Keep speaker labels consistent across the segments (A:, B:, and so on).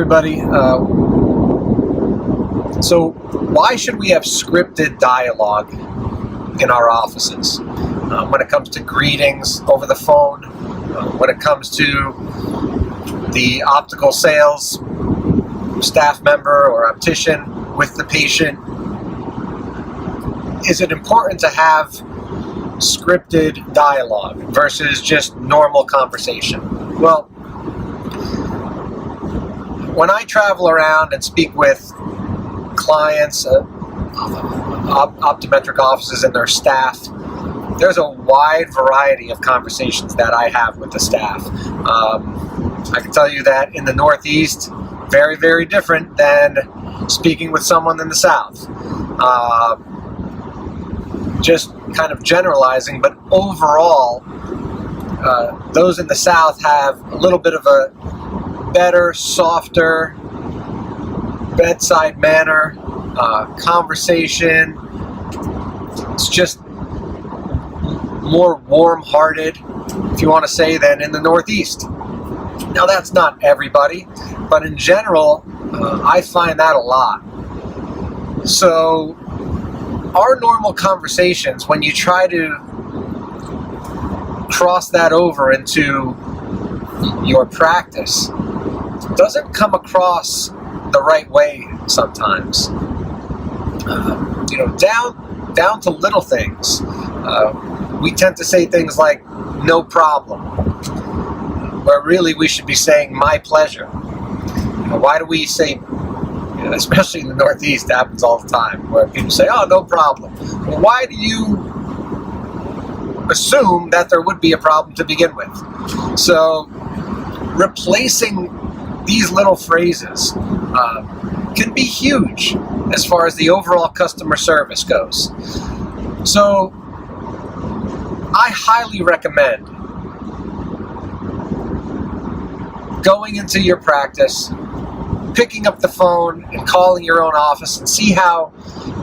A: everybody. So why should we have scripted dialogue in our offices? When it comes to greetings over the phone, when it comes to the optical sales staff member or optician with the patient, is it important to have scripted dialogue versus just normal conversation? Well, when I travel around and speak with clients, optometric offices and their staff, there's a wide variety of conversations that I have with the staff. I can tell you that in the Northeast, very, very different than speaking with someone in the South. Just kind of generalizing, but overall, those in the South have a little bit of a better, softer, bedside manner, conversation. It's just more warm-hearted, if you want to say, than in the Northeast. Now, that's not everybody, but in general, I find that a lot. So, our normal conversations, when you try to cross that over into your practice, doesn't come across the right way sometimes. Down to little things. We tend to say things like, no problem, where really we should be saying, my pleasure. Why do we say, especially in the Northeast, it happens all the time, where people say, oh, no problem. Well, why do you assume that there would be a problem to begin with? So, replacing these little phrases can be huge as far as the overall customer service goes. So, I highly recommend going into your practice, picking up the phone and calling your own office and see how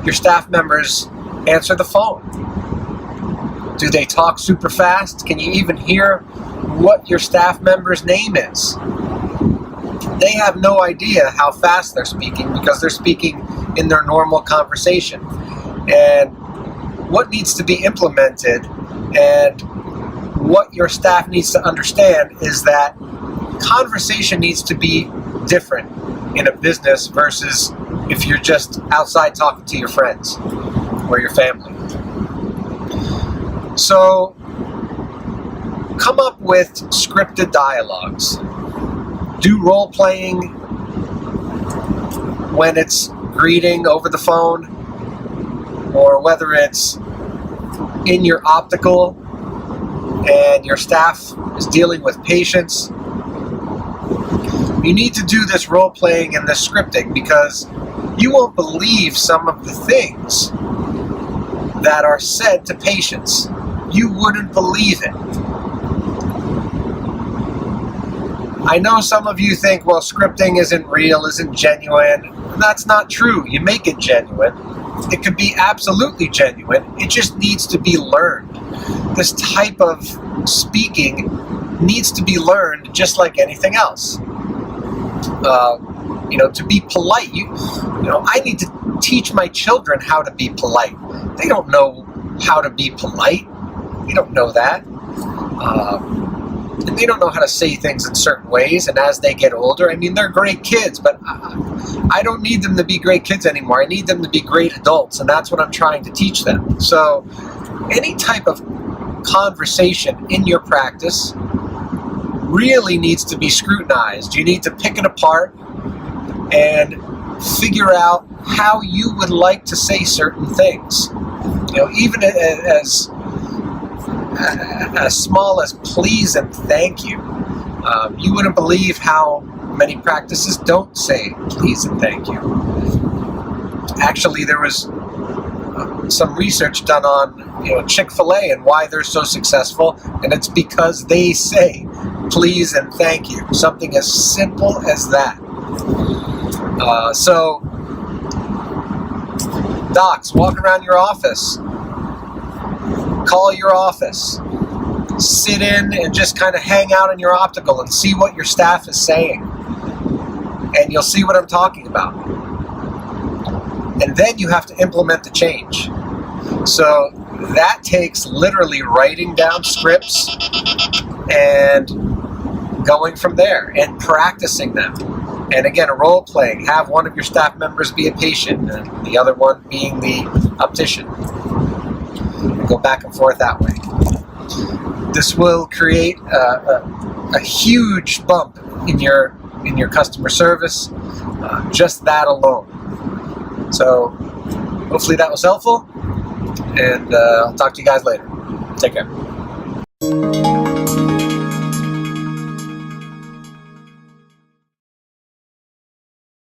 A: your staff members answer the phone. Do they talk super fast? Can you even hear what your staff member's name is? They have no idea how fast they're speaking because they're speaking in their normal conversation. And what needs to be implemented and what your staff needs to understand is that conversation needs to be different in a business versus if you're just outside talking to your friends or your family. So, come up with scripted dialogues. Do role-playing when it's greeting over the phone, or whether it's in your optical and your staff is dealing with patients. You need to do this role-playing and this scripting because you won't believe some of the things that are said to patients. You wouldn't believe it. I know some of you think, well, scripting isn't real, isn't genuine. That's not true. You make it genuine. It could be absolutely genuine. It just needs to be learned. This type of speaking needs to be learned just like anything else. To be polite, I need to teach my children how to be polite. They don't know how to be polite. They don't know that. And they don't know how to say things in certain ways, and as they get older, they're great kids, but I don't need them to be great kids anymore. I need them to be great adults, and that's what I'm trying to teach them. So, any type of conversation in your practice really needs to be scrutinized. You need to pick it apart and figure out how you would like to say certain things. Even as small as please and thank you. You wouldn't believe how many practices don't say please and thank you. Actually, there was some research done on Chick-fil-A and why they're so successful, and it's because they say please and thank you. Something as simple as that. So, docs, walk around your office. Call your office. Sit in and just kind of hang out in your optical and see what your staff is saying. and you'll see what I'm talking about. And then you have to implement the change. So that takes literally writing down scripts and going from there and practicing them. And again, role playing. Have one of your staff members be a patient and the other one being the optician. And go back and forth that way. This will create a huge bump in your customer service, just that alone. So hopefully that was helpful, and I'll talk to you guys later. Take care.